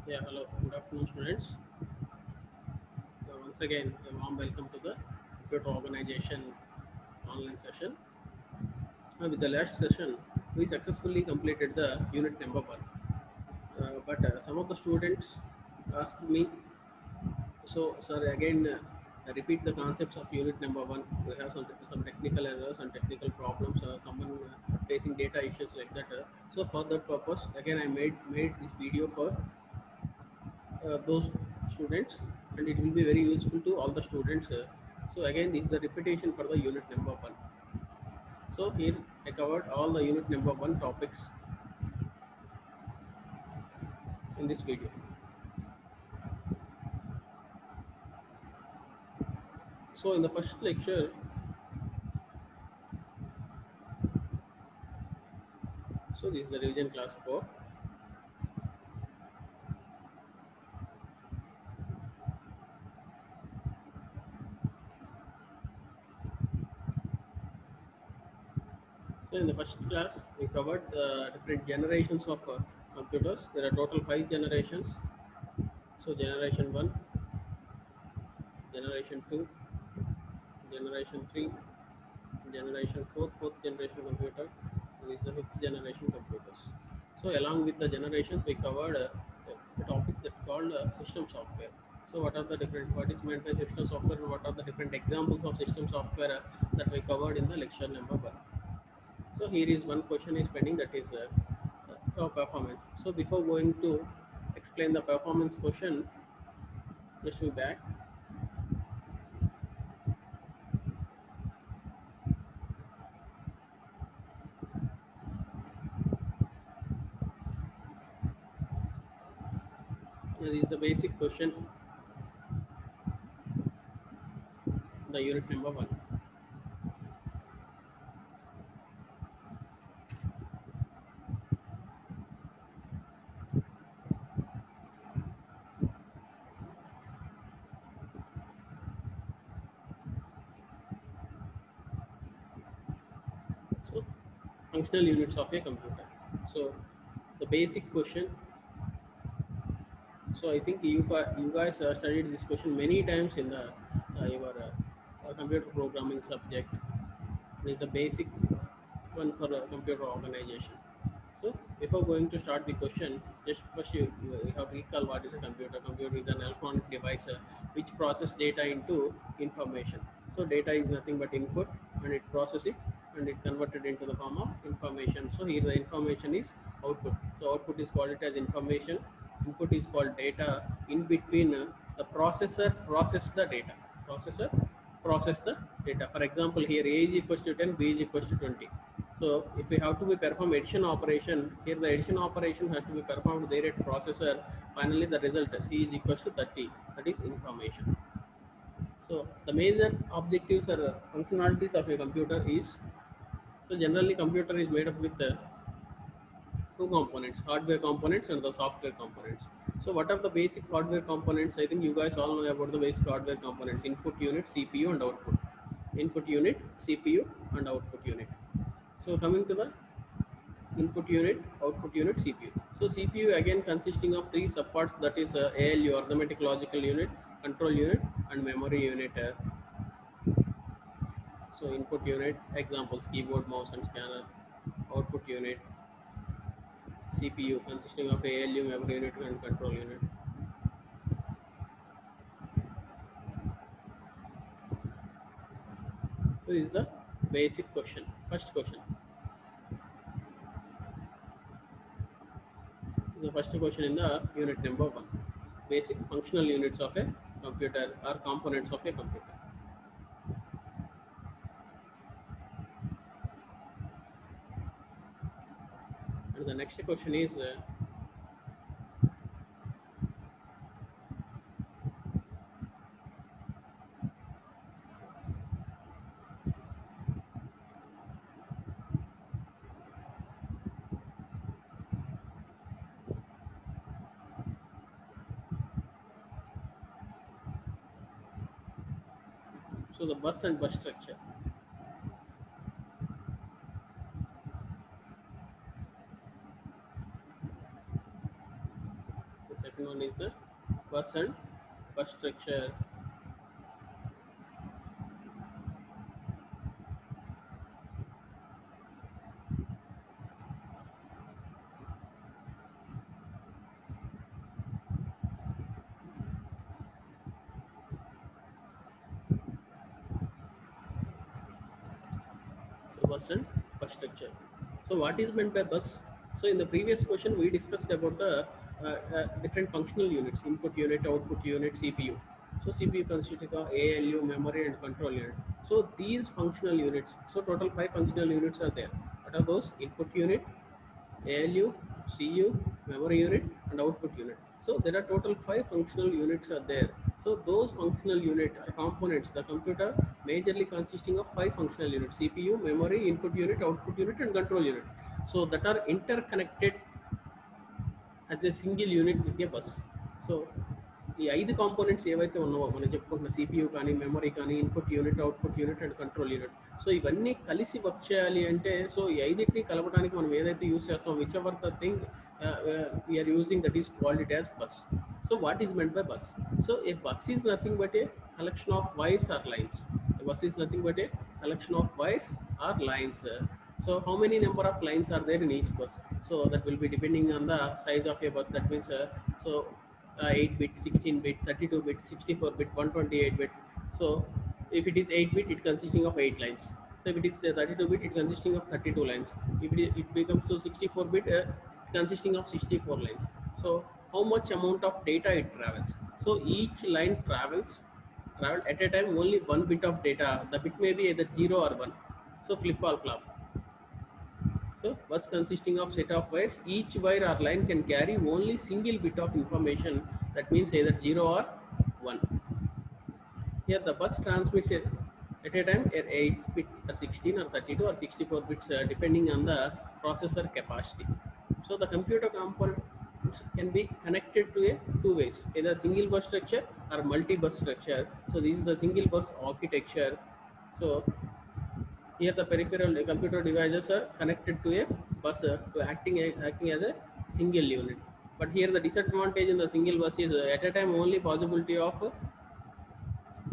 Yeah, hello. Good afternoon, students. Once again, a warm welcome to the computer organization online session. With the last session, we successfully completed the unit number one. But some of the students asked me, so sir, again, repeat the concepts of unit number one. We have some technical errors and technical problems. Someone facing data issues like that. So for that purpose, again, I made this video for those students, and it will be very useful to all the students. So again, this is the repetition for the unit number one. So here I covered all the unit number one topics in this video. So in the first lecture, so this is the revision class 4. So in the first class, we covered the different generations of computers. There are total 5 generations. So generation 1, generation 2, generation 3, generation 4, fourth generation computer. This is the fifth generation computers. So along with the generations, we covered a topic that called system software. So what is meant by system software, and what are the different examples of system software that we covered in the lecture number one. So here is one question is pending, that is performance. So before going to explain the performance question, just be back. This is the basic question, the unit number one. So functional units of a computer. So the basic question. So I think you guys studied this question many times in the your computer programming subject. It is the basic one for computer organization. So before going to start the question, just first you have to recall what is a computer. Computer is an electronic device which process data into information. So data is nothing but input, and it process it and it converted into the form of information. So here the information is output. So output is called it as information. Input is called data. In between, the processor process the data. Processor process the data. For example, here A is equals to 10, B is equals to 20. So if we have to be perform addition operation, here the addition operation has to be performed there at processor. Finally, the result C is equals to 30. That is information. So the major objectives or functionalities of a computer is, so generally computer is made up with two components, hardware components and the software components. So what are the basic hardware components? I think you guys all know about the basic hardware components: input unit, CPU, and output. Input unit, CPU, and output unit. So coming to the input unit, output unit, CPU. So CPU again consisting of three subparts, that is ALU, arithmetic logical unit, control unit, and memory unit. So input unit, examples keyboard, mouse, and scanner. Output unit, CPU consisting of ALU, memory unit, and control unit. So this is the basic question. First question. The first question in the unit number one. Basic functional units of a computer or components of a computer. And the next question is so the bus and bus structure. second one is the bus and bus structure. So bus and bus structure. So what is meant by bus? So in the previous question we discussed about the different functional units: input unit, output unit, CPU. So CPU consists of ALU, memory, and control unit. So these functional units. So total 5 functional units are there. What are those? Input unit, ALU, CU, memory unit, and output unit. So there are total 5 functional units are there. So those functional unit components, the computer majorly consisting of 5 functional units: CPU, memory, input unit, output unit, and control unit. So that are interconnected as a single unit with a bus. So ఈ 5 components ఏవైతే ఉన్నావో మనం చెప్పుకుంటున్న CPU కానీ memory కానీ input unit, output unit and control unit. So ఇవన్నీ కలిసి work చేయాలి అంటే సో ఈ 5టిని కలపడానికి మనం ఏదైతే యూస్ చేస్తామో whichever the thing we are using that is called it as bus. So what is meant by bus? So a bus is nothing but a collection of wires or lines. A bus is nothing but a collection of wires or lines. So how many number of lines are there in each bus? So that will be depending on the size of a bus. That means 8-bit, 16-bit, 32-bit, 64-bit, 128-bit. So if it is 8-bit, it consisting of 8 lines. So if it is 32-bit, it consisting of 32 lines. If it becomes to 64-bit, consisting of 64 lines. So how much amount of data it travels? So each line traveled at a time only one bit of data. The bit may be either 0 or 1. So flip or flop. So bus consisting of set of wires. Each wire or line can carry only single bit of information. That means either 0 or 1. Here the bus transmits at a time at 8 bit or 16 or 32 or 64 bits depending on the processor capacity. So the computer component can be connected to a 2 ways, either single bus structure or multi-bus structure. So this is the single bus architecture. So here the peripheral computer devices are connected to a bus to acting as a single unit. But here the disadvantage in the single bus is at a time only possibility of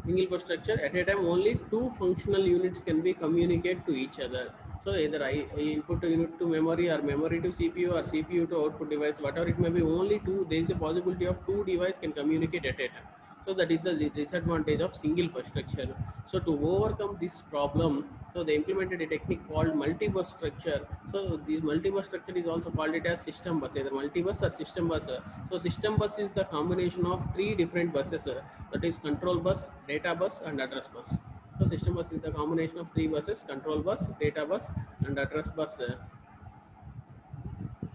single bus structure. At a time only 2 functional units can be communicate to each other. So either I input unit to memory or memory to CPU or CPU to output device, whatever it may be, only 2, there is a possibility of 2 devices can communicate at a time. So that is the disadvantage of single bus structure. So to overcome this problem, so they implemented a technique called multi-bus structure. So this multi-bus structure is also called it as system bus, either multi-bus or system bus. So system bus is the combination of 3 different buses, that is control bus, data bus, and address bus. So system bus is the combination of 3 buses: control bus, data bus, and address bus.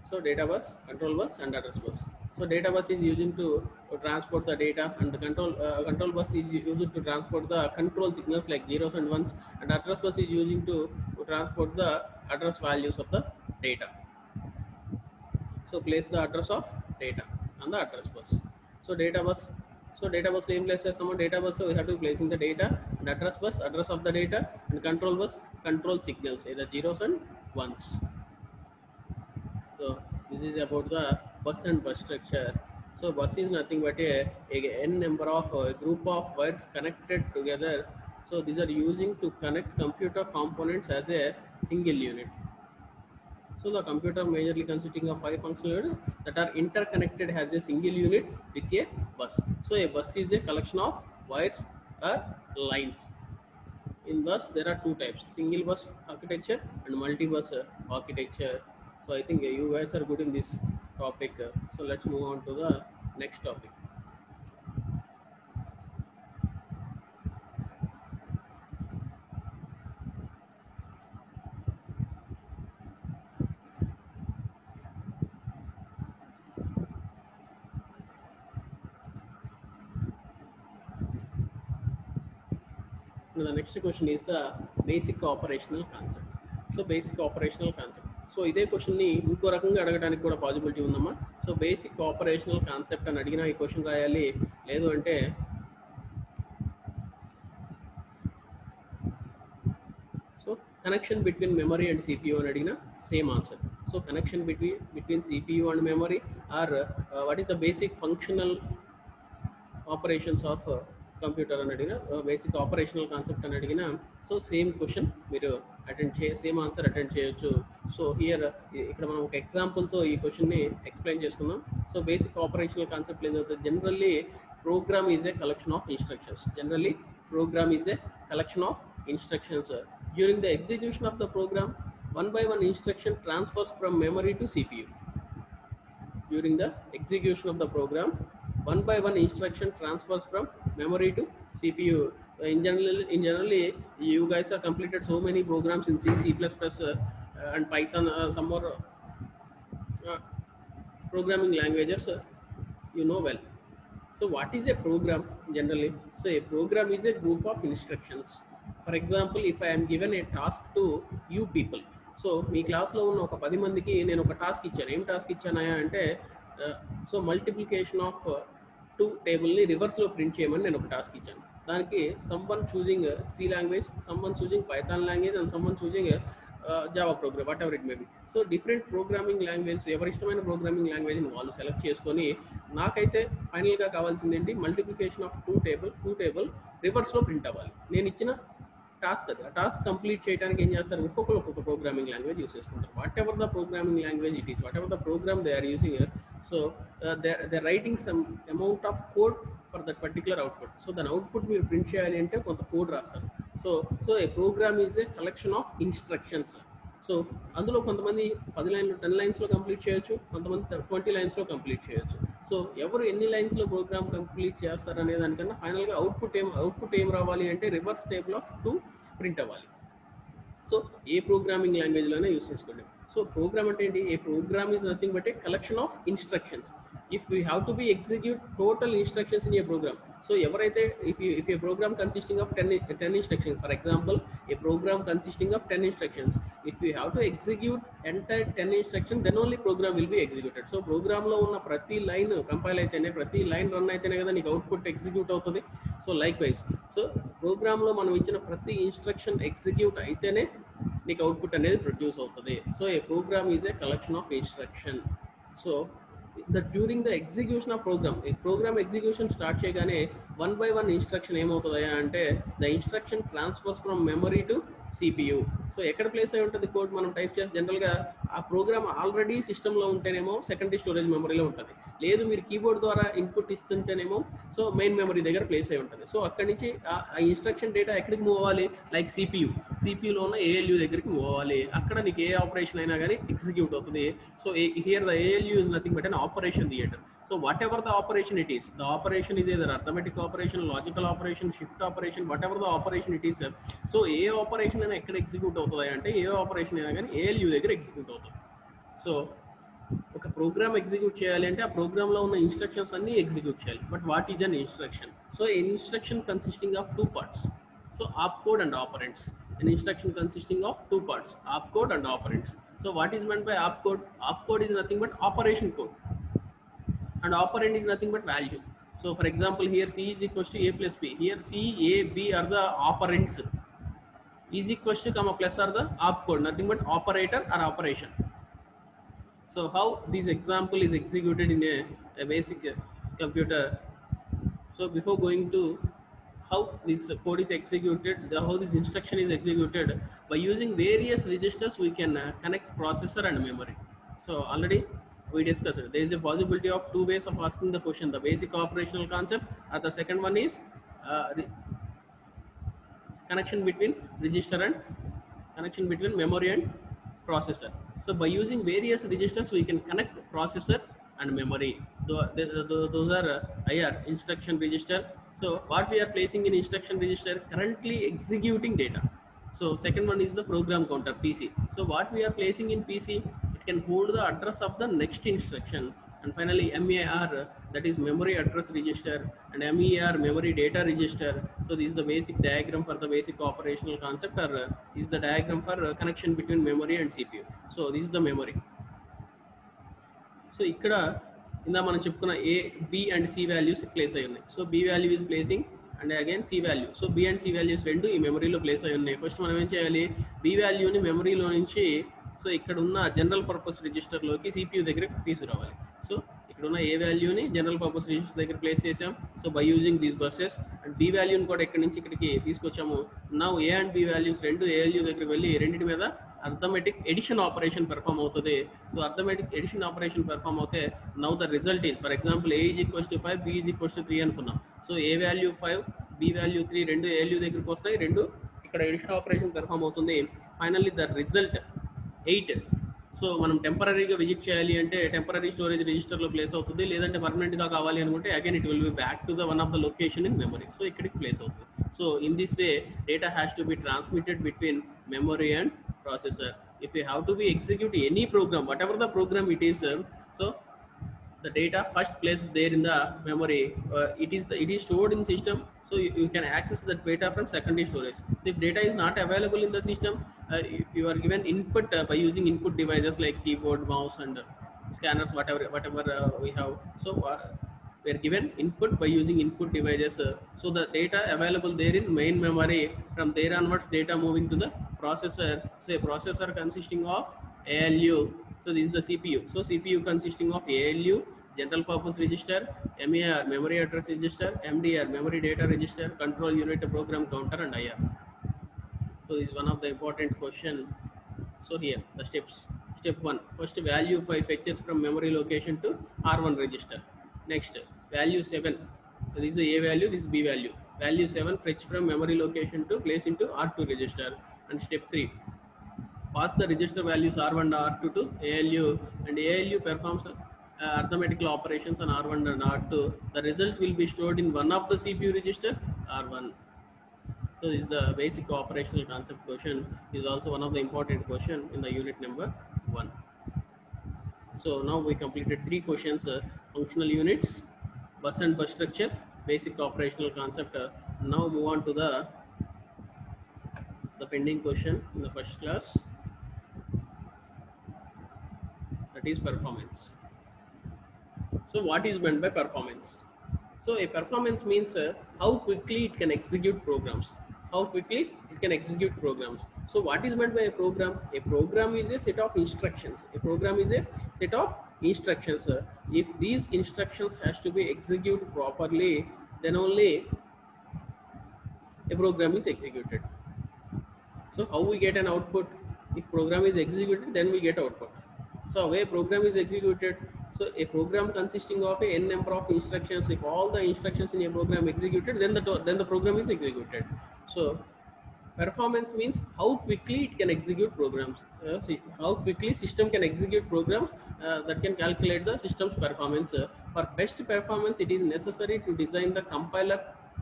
So data bus, control bus, and address bus. So data bus is using to transport the data, and the control bus is used to transport the control signals like zeros and ones, and address bus is using to transport the address values of the data. So place the address of data on the address bus. So data bus. So data bus name place some data bus. So we have to placing the data, and address bus, address of the data, and control bus, control signals, either zeros and ones. So this is about the bus and bus structure. So bus is nothing but a n number of group of wires connected together. So these are using to connect computer components as a single unit. So the computer majorly consisting of 5 functional units that are interconnected as a single unit with a bus. So a bus is a collection of wires or lines. In bus there are 2 types: single bus architecture and multi-bus architecture. So I think you guys are good in this topic. So let's move on to the next topic. Now the next question is the basic operational concept. So basic operational concept. So ఇదే క్వశ్చన్ని ఇంకో రకంగా అడగడానికి కూడా possibility ఉందమ్మా. So basic operational concept అని అడిగినా ఈ క్వశ్చన్ రాయాలి, లేదు అంటే so connection between memory and CPU అని అడిగిన same answer. So connection between CPU and memory, or what is the basic functional operations of computer అని అడిగిన బేసిక్ ఆపరేషనల్ కాన్సెప్ట్ అని అడిగిన సో సేమ్ క్వశ్చన్ మీరు సేమ్ ఆన్సర్ అటెండ్ చేయొచ్చు. So here ఇక్కడ మనం ఒక ఎగ్జాంపుల్తో ఈ క్వశ్చన్ని ఎక్స్ప్లెయిన్ చేసుకుందాం. సో బేసిక్ ఆపరేషనల్ కాన్సెప్ట్ ఏంటంటే generally program is a collection of instructions. Generally program is a collection of instructions. During the execution of the program, one by one instruction transfers from memory to CPU. During the execution of the program, one by one instruction transfers from memory to CPU. In generally, you guys have completed so many programs in C, C++, and Python, some more programming languages, you know well. So what is a program generally? So a program is a group of instructions. For example, if I am given a task to you people, so మీ క్లాస్లో ఉన్న ఒక 10 మందికి నేను ఒక task ఇచ్చాను. ఏం task ఇచ్చానయా అంటే so multiplication of 2 టేబుల్ని రివర్స్లో ప్రింట్ చేయమని నేను ఒక టాస్క్ ఇచ్చాను. దానికి someone choosing C language, someone choosing Python language, and someone choosing Java program, whatever it may be. So different programming language, ఎవరి ఇష్టమైన ప్రోగ్రామింగ్ లాంగ్వేజ్ని వాళ్ళు సెలెక్ట్ చేసుకొని, నాకైతే ఫైనల్గా కావాల్సింది ఏంటి, మల్టిప్లికేషన్ ఆఫ్ టూ టేబుల్ రివర్స్లో ప్రింట్ అవ్వాలి. నేను ఇచ్చిన టాస్క్ అది. ఆ టాస్క్ కంప్లీట్ చేయడానికి ఏం చేస్తారు, ఒక్కొక్క ప్రోగ్రామింగ్ లాంగ్వేజ్ యూస్ చేసుకుంటారు. Whatever the programming language it is, whatever the program they are using, so they writing some amount of code for that particular output. So దాని output మీరు print చేయాలి అంటే కొంత code రాస్తారు. So a program is a collection of instructions. So అందులో కొంతమంది 10 లైన్లు 10 లైన్స్లో కంప్లీట్ చేయొచ్చు, కొంతమంది 20 లైన్స్లో కంప్లీట్ చేయొచ్చు. సో ఎవరు ఎన్ని లైన్స్లో ప్రోగ్రామ్ కంప్లీట్ చేస్తారు అనే దానికన్నా ఫైనల్గా అవుట్పుట్ ఏం రావాలి అంటే రివర్స్ టేబుల్ ఆఫ్ 2 ప్రింట్ అవ్వాలి. సో ఏ ప్రోగ్రామింగ్ లాంగ్వేజ్లోనే యూస్ చేసుకోండి. సో ప్రోగ్రామ్ అంటే ఏంటి, a program is nothing but a collection of instructions. If we have to be execute total instructions in a program, so ఎవరైతే if a program consisting of 10 instructions, for example a program consisting of 10 instructions, if we have to execute entire 10 instructions, then only program will be executed. So program లో ఉన్న ప్రతి line compile అయితేనే, ప్రతి line run అయితేనే కదా నీకు output execute అవుతుంది. So like wise, so ప్రోగ్రామ్లో మనం ఇచ్చిన ప్రతి ఇన్స్ట్రక్షన్ ఎగ్జిక్యూట్ అయితేనే నీకు అవుట్పుట్ అనేది ప్రొడ్యూస్ అవుతుంది. So a program is a collection of instruction. So during the execution of program execution start చేయగానే వన్ బై వన్ ఇన్స్ట్రక్షన్ ఏమవుతుందా అంటే the instruction transfers from memory to CPU. So ఎక్కడ place అయి ఉంటుంది code మనం type చేసి, జనరల్గా ఆ ప్రోగ్రామ్ ఆల్రెడీ సిస్టంలో ఉంటేనేమో సెకండరీ స్టోరేజ్ మెమరీలో ఉంటుంది, లేదు మీరు కీబోర్డ్ ద్వారా ఇన్పుట్ ఇస్తుంటేనేమో సో మెయిన్ మెమరీ దగ్గర ప్లేస్ అయి ఉంటుంది. సో అక్కడి నుంచి ఆ ఇన్స్ట్రక్షన్ డేటా ఎక్కడికి మూవ్ అవ్వాలి, లైక్ సిపియూలో ఉన్న ALU దగ్గరికి మూవ్ అవ్వాలి. అక్కడ నీకు ఏ ఆపరేషన్ అయినా కానీ ఎగ్జిక్యూట్ అవుతుంది. So here the ALU is nothing but an operation theatre. So whatever the operation it is, the operation is either arithmetic operation, logical operation, shift operation, whatever the operation it is. So A operation అయినా ఎక్కడ execute అవుతుంది అంటే ఏ operation అయినా కానీ ALU దగ్గర execute అవుతుంది. So ఒక programme execute చేయాలి అంటే ఆ ప్రోగ్రామ్లో ఉన్న ఇన్స్ట్రక్షన్స్ అన్నీ ఎగ్జిక్యూట్ చేయాలి. But what is an instruction? So instruction consisting of 2 parts. So opcode and operands. An instruction consisting of 2 parts, opcode and operands. So what is meant by opcode? Opcode is nothing but operation code, and operand is nothing but value. So for example, here C is equals to A plus B. Here C, A, B are the operands. Is equals to comma plus are the opcode, nothing but operator or operation. So how this example is executed in a basic computer. So before going to how this code is executed, how this instruction is executed, by using various registers we can connect processor and memory. So already we discussed it. There is a possibility of 2 ways of asking the question: the basic operational concept, or the second one is connection between register and connection between memory and processor. So by using various registers we can connect processor and memory. Those are IR, instruction register. So what we are placing in instruction register, currently executing data. So second one is the program counter, PC. So what we are placing in PC, it can hold the address of the next instruction. And finally MER, that is memory address register, and MER, memory data register. So this is the basic diagram for the basic operational concept, or is the diagram for connection between memory and CPU. So this is the memory. So ఇక్కడ ఇందా మనం చెప్పుకున్న A, B and C values place అయి ఉన్నాయి. So B value is placing and again C value. So B and C values రెండు ఈ మెమరీలో place అయి ఉన్నాయి. ఫస్ట్ మనం ఏం చేయాలి, B వాల్యూని మెమరీలో నుంచి సో ఇక్కడ ఉన్న జనరల్ పర్పస్ రిజిస్టర్లోకి సిపియూ దగ్గర తీసుకురావాలి. సో ఇక్కడ ఉన్న ఏ వాల్యూని జనరల్ పర్పస్ రిజిస్టర్ దగ్గర ప్లేస్ చేసాం. So by using these buses and B వాల్యూని కూడా ఇక్కడ నుంచి ఇక్కడికి తీసుకొచ్చాము. నా ఏ అండ్ బి వాల్యూస్ రెండు ఏఎల్యూ దగ్గరికి వెళ్ళి రెండింటి మీద అర్థమెటిక్ ఎడిషన్ ఆపరేషన్ పెర్ఫామ్ అవుతుంది. So arithmetic addition operation perform అవుతే now the result is for example A is equals to 5, B is equals to 3 అనుకున్నాం. So A value 5, B value 3 రెండు ALU దగ్గరికి వస్తాయి, రెండు ఇక్కడ ఎడిషన్ ఆపరేషన్ పెర్ఫామ్ అవుతుంది. Finally the result 8. So మనం టెంపరీగా విజిట్ చేయాలి అంటే టెంపరీ స్టోరేజ్ రిజిస్టర్లో ప్లేస్ అవుతుంది, లేదంటే పర్మనెంట్గా కావాలి అనుకుంటే again it will be back to the one of the location in memory. So ఇక్కడికి ప్లేస్ అవుతుంది. So in this way data has to be transmitted between memory and processor. If you have to be execute any program, whatever the program it is, so the data first placed there in the memory, it is stored in system. So you can access that data from secondary storage. So if data is not available in the system, you are given input by using input devices like keyboard, mouse, and scanners, whatever we have. So we are given input by using input devices. So the data available there in main memory, from there onwards data moving to the processor. So a processor consisting of ALU. So this is the CPU. So CPU consisting of ALU, general purpose register, MER, memory address register, MDR, memory data register, control unit, program counter, and IR. So this is one of the important question. So here the steps. Step 1, first value 5 fetches from memory location to R1 register. Next, value 7, this is a value, this is B value. Value 7 fetch from memory location to place into R2 register. And step 3, pass the register values R1 and R2 to ALU, and ALU performs arithmetical operations on R1 and R2. The result will be stored in one of the CPU register, R1. So this is the basic operational concept question. Is also one of the important question in the unit number 1. So now we completed 3 questions, functional units, bus and bus structure, basic operational concept. Now move on to the pending question in the first class, that is performance. So what is meant by performance? So a performance means how quickly it can execute programs. How quickly it can execute programs. So what is meant by a program? A program is a set of instructions. A program is a set of instructions. If these instructions has to be executed properly, then only a program is executed. So how we get an output? If program is executed, then we get output. So a program is executed. So a program consisting of a n number of instructions. If all the instructions in a program executed, then the program is executed. So performance means how quickly it can execute programs. How quickly system can execute programs that can calculate the system's performance. For best performance, it is necessary to design the compiler,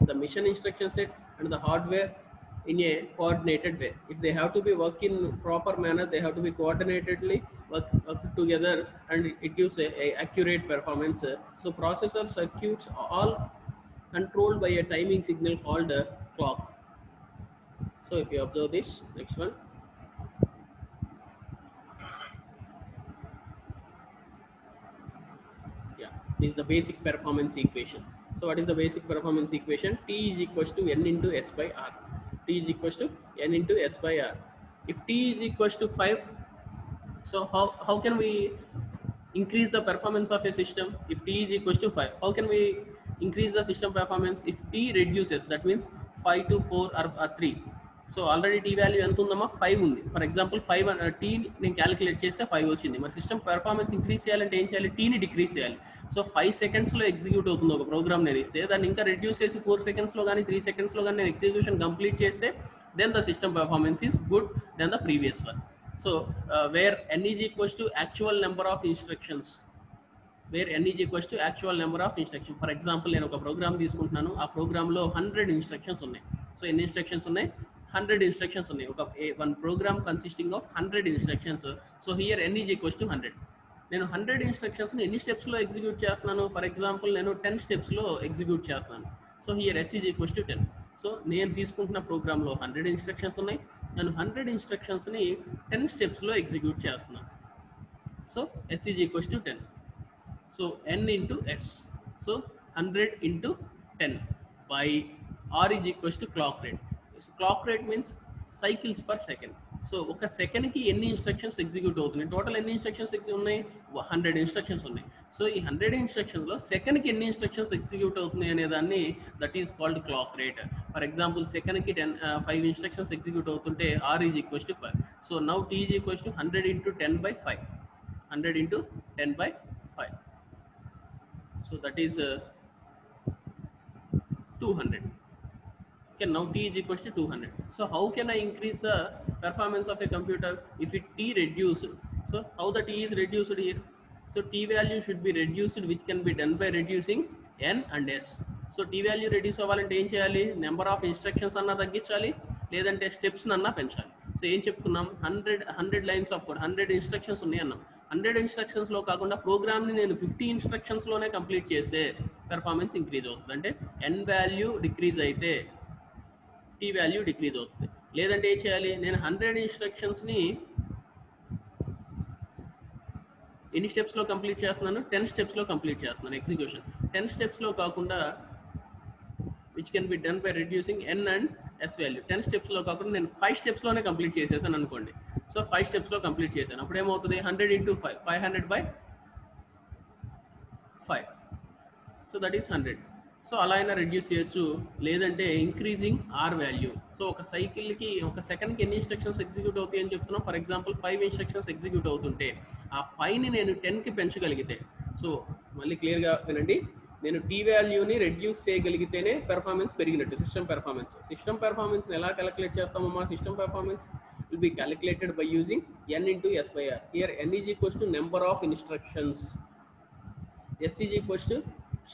the mission instruction set, and the hardware in a coordinated way. If they have to be work in proper manner, they have to be coordinatedly work together, and it gives a accurate performance. So processor circuits all controlled by a timing signal called clock. So if you observe this, next one. Yeah, this is the basic performance equation. So what is the basic performance equation? T is equals to n into S by R. T is equals to n into S by R. If T is equals to 5, so how can we increase the performance of a system? If T is equals to 5, how can we increase the system performance? If T reduces, that means 5 to 4 or 3. So already T value ఎంత ఉందమ్మా 5 ఉంది. For example 5 T నేను calculate చేస్తే 5 వచ్చింది. మరి system performance increase చేయాలంటే ఏం చేయాలి? టీని డిక్రీజ్ చేయాలి. సో 5 సెకండ్స్లో ఎగ్జిక్యూట్ అవుతుంది ఒక ప్రోగ్రామ్ నేను ఇస్తే, దాన్ని ఇంకా రెడ్యూస్ చేసి 4 సెకండ్స్లో కానీ 3 సెకండ్స్లో కానీ నేను ఎగ్జిక్యూషన్ కంప్లీట్ చేస్తే then the system performance is good than the previous one. So where n is equals to actual number of instructions, where n is equals to actual number of instruction. For example నేను ఒక programme తీసుకుంటున్నాను, ఆ ప్రోగ్రామ్లో 100 instructions ఉన్నాయి. So ఎన్ని instructions ఉన్నాయి? 100 instructions ఉన్నాయి. One program consisting of 100 instructions. So here n is equals to 100. నేను 100 ఇన్స్ట్రక్షన్స్ని ఎన్ని స్టెప్స్లో ఎగ్జిక్యూట్ చేస్తున్నాను? ఫర్ ఎగ్జాంపుల్ నేను 10 స్టెప్స్లో ఎగ్జిక్యూట్ చేస్తున్నాను. So here s is equals to 10. So నేను తీసుకుంటున్న ప్రోగ్రాంలో 100 ఇన్స్ట్రక్షన్స్ ఉన్నాయి. నేను 100 ఇన్స్ట్రక్షన్స్ని 10 స్టెప్స్లో ఎగ్జిక్యూట్ చేస్తున్నాను. So s is equals to 10. So n into s. So 100 into 10 by r is equals to clock rate. So clock rate means cycles per second. So ఒక సెకండ్కి ఎన్ని ఇన్స్ట్రక్షన్స్ ఎగ్జిక్యూట్ అవుతున్నాయి, టోటల్ ఎన్ని ఇన్స్ట్రక్షన్స్ ఉన్నాయి, 100 instructions ఉన్నాయి. So ఈ 100 ఇన్స్ట్రక్షన్స్లో సెకండ్కి ఎన్ని ఇన్స్ట్రక్షన్స్ ఎగ్జిక్యూట్ అవుతున్నాయి అనే దాన్ని that is called clock rate. For example సెకండ్కి 5 ఇన్స్ట్రక్షన్స్ ఎగ్జిక్యూట్ అవుతుంటే R is equals to 5. So now T is equals to 100 into 10/5. 100 into 10/5. So that is 200. Okay, now T is equals to 200. So how can I increase the performance of a computer if it T reduced? So how the T is reduced here? So T value should be reduced, which can be done by reducing N and S. So T value reduce అవ్వాలంటే ఏం చేయాలి, number of instructions అన్నా తగ్గించాలి, లేదంటే steps అన్నా పెంచాలి. So ఏం చెప్పుకున్నాం, 100 లైన్స్ ఆఫ్ కోడ్, 100 ఇన్స్ట్రక్షన్స్ ఉన్నాయి అన్నాం. 100 ఇన్స్ట్రక్షన్స్లో కాకుండా ప్రోగ్రామ్ని నేను 50 ఇన్స్ట్రక్షన్స్లోనే కంప్లీట్ చేస్తే పెర్ఫార్మెన్స్ ఇంక్రీజ్ అవుతుంది. అంటే ఎన్ వాల్యూ డిక్రీజ్ అయితే టీ వాల్యూ డిక్రీజ్ అవుతుంది. లేదంటే ఏం చేయాలి, నేను 100 ఇన్స్ట్రక్షన్స్ని ఎన్ని స్టెప్స్లో కంప్లీట్ చేస్తున్నాను, 10 స్టెప్స్లో కంప్లీట్ చేస్తున్నాను ఎగ్జిక్యూషన్. 10 స్టెప్స్లో కాకుండా which can be done by reducing n and s value. 10 స్టెప్స్లో కాకుండా నేను 5 స్టెప్స్లోనే కంప్లీట్ చేసేసాను అనుకోండి. సో 5 స్టెప్స్లో కంప్లీట్ చేశాను, అప్పుడు ఏమవుతుంది, 100 into 5, 500/5. So that is 100. So అలా అయినా రెడ్యూస్ చేయొచ్చు, లేదంటే ఇంక్రీజింగ్ ఆర్ వాల్యూ. సో ఒక సైకిల్కి ఒక సెకండ్కి ఎన్ని ఇన్స్ట్రక్షన్స్ ఎగ్జిక్యూట్ అవుతాయి అని చెప్తున్నాం. ఫర్ ఎగ్జాంపుల్ 5 ఇన్స్ట్రక్షన్స్ ఎగ్జిక్యూట్ అవుతుంటే ఆ 5ని నేను 10కి పెంచగలిగితే, సో మళ్ళీ క్లియర్గా వినండి, నేను టీ వాల్యూని రెడ్యూస్ చేయగలిగితేనే పెర్ఫార్మెన్స్ పెరిగినట్టు. సిస్టమ్ పెర్ఫార్మెన్స్ని ఎలా క్యాలిక్యులేట్ చేస్తామమ్మా, system performance will be calculated by using n into s by r. Here n is equals to number of instructions, s is equals to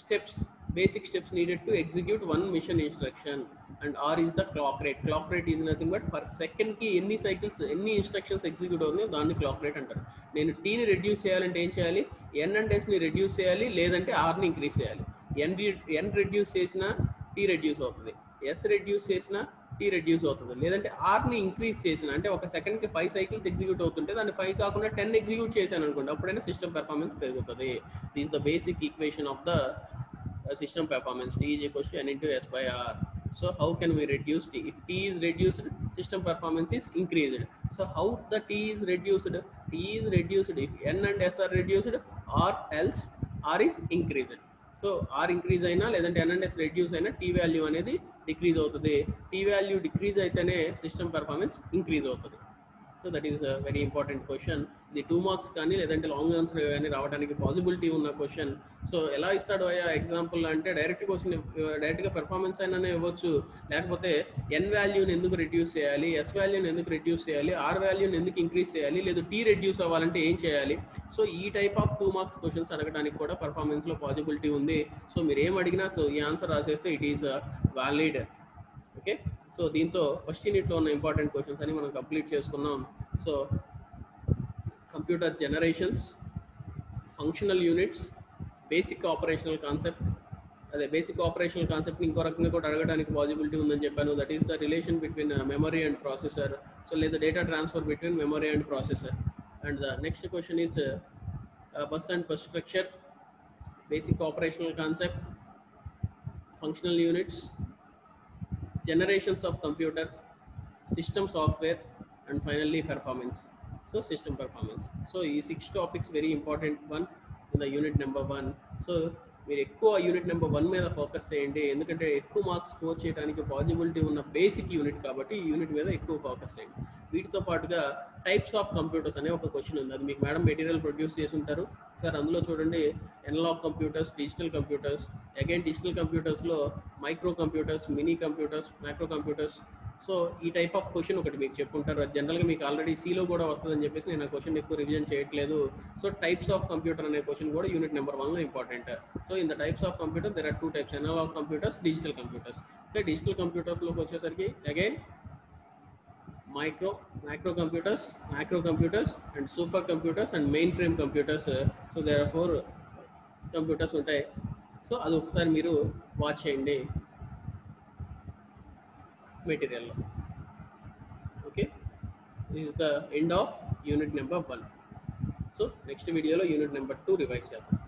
steps, basic steps needed to execute one mission instruction, and r is the clock rate. Clock rate is nothing but per second ki enni cycles enni instructions execute avunnayo danni clock rate antaru. Nenu t ni reduce cheyalante em cheyali, n and s ni reduce cheyali, ledante r ni increase cheyali. n reduce chesina t reduce avutadi, s reduce chesina T reduce అవుతుంది, లేదంటే ఆర్ని increase చేసిన, అంటే ఒక సెకండ్కి 5 cycles execute అవుతుంటే దాన్ని 5 కాకుండా 10 execute చేశాను అనుకోండి, అప్పుడైనా సిస్టమ్ పెర్ఫార్మెన్స్ పెరుగుతుంది. This the basic equation of the system performance. T is equals to n into s by r. So how can we reduce T? If T is reduced, system performance is increased. So how the T is reduced? T is reduced if n and s are reduced, or else r is increased. So r increase అయినా లేదంటే n and s reduce అయినా t value అనేది decrease అవుతుంది. T value decrease అయితేనే system performance increase అవుతుంది. So that is a very important question. ఇది 2 marks కానీ లేదంటే లాంగ్ ఆన్సర్ కానీ రావడానికి పాసిబిలిటీ ఉన్న క్వశ్చన్. సో ఎలా ఇస్తాడు అయ్యా ఎగ్జాంపుల్ అంటే డైరెక్ట్ క్వశ్చన్, డైరెక్ట్గా పెర్ఫార్మెన్స్ అయినా ఇవ్వచ్చు, లేకపోతే ఎన్ వాల్యూని ఎందుకు రెడ్యూస్ చేయాలి, ఎస్ వాల్యూని ఎందుకు రెడ్యూస్ చేయాలి, ఆర్ వాల్యూని ఎందుకు ఇంక్రీజ్ చేయాలి, లేదు టీ రెడ్యూస్ అవ్వాలంటే ఏం చేయాలి. సో ఈ టైప్ ఆఫ్ 2 మార్క్స్ క్వశ్చన్స్ అడగడానికి కూడా పెర్ఫార్మెన్స్లో పాసిబిలిటీ ఉంది. సో మీరు ఏం అడిగినా సో ఈ ఆన్సర్ రాసేస్తే it is valid. Okay, so దీంతో ఫస్ట్ యూనిట్లో ఉన్న ఇంపార్టెంట్ క్వశ్చన్స్ అని మనం కంప్లీట్ చేసుకున్నాం. So computer generations, functional units, basic operational concept, అదే బేసిక్ ఆపరేషనల్ కాన్సెప్ట్ని ఇంకో రకంగా కూడా అడగడానికి పాసిబిలిటీ ఉందని చెప్పాను. That is the relation between memory and processor. So లేదా data transfer between memory and processor. And the next question is bus and bus structure, basic operational concept, functional units, generations of computer, system software, and finally performance. So system performance. So these 6 topics very important one in the unit number 1. So మీరు ఎక్కువ unit number 1 మీద focus చేయండి, ఎందుకంటే ఎక్కువ marks score చేయడానికి possibility ఉన్న basic unit కాబట్టి ఈ యూనిట్ మీద ఎక్కువ ఫోకస్ చేయండి. వీటితో పాటుగా టైప్స్ ఆఫ్ కంప్యూటర్స్ అనే ఒక క్వశ్చన్ ఉంది, అది మీకు మేడం మెటీరియల్ ప్రొడ్యూస్ చేసి ఉంటారు సార్. అందులో చూడండి analog computers, digital computers, again digital కంప్యూటర్స్లో micro computers, mini computers, micro computers. So ఈ టైప్ ఆఫ్ క్వశ్చన్ ఒకటి మీకు చెప్పుకుంటారు, జనరల్గా మీకు ఆల్రెడీ సీలో కూడా వస్తుందని చెప్పేసి నేను ఆ క్వశ్చన్ ఎక్కువ రివిజన్ చేయట్లేదు. సో టైప్స్ ఆఫ్ కంప్యూటర్ అనే క్వశ్చన్ కూడా యూనిట్ నెంబర్ 1లో important. So in the types of computer there are 2 types, analog computers, digital computers. అంటే డిజిటల్ కంప్యూటర్స్లోకి వచ్చేసరికి again micro computers, micro computers and super computers and main frame computers. So there are 4 computers ఉంటాయి. So అది ఒకసారి మీరు watch చేయండి మెటీరియల్లో. Okay, this is the end of unit number 1. So next వీడియోలో యూనిట్ నెంబర్ 2 రివైజ్ చేద్దాం.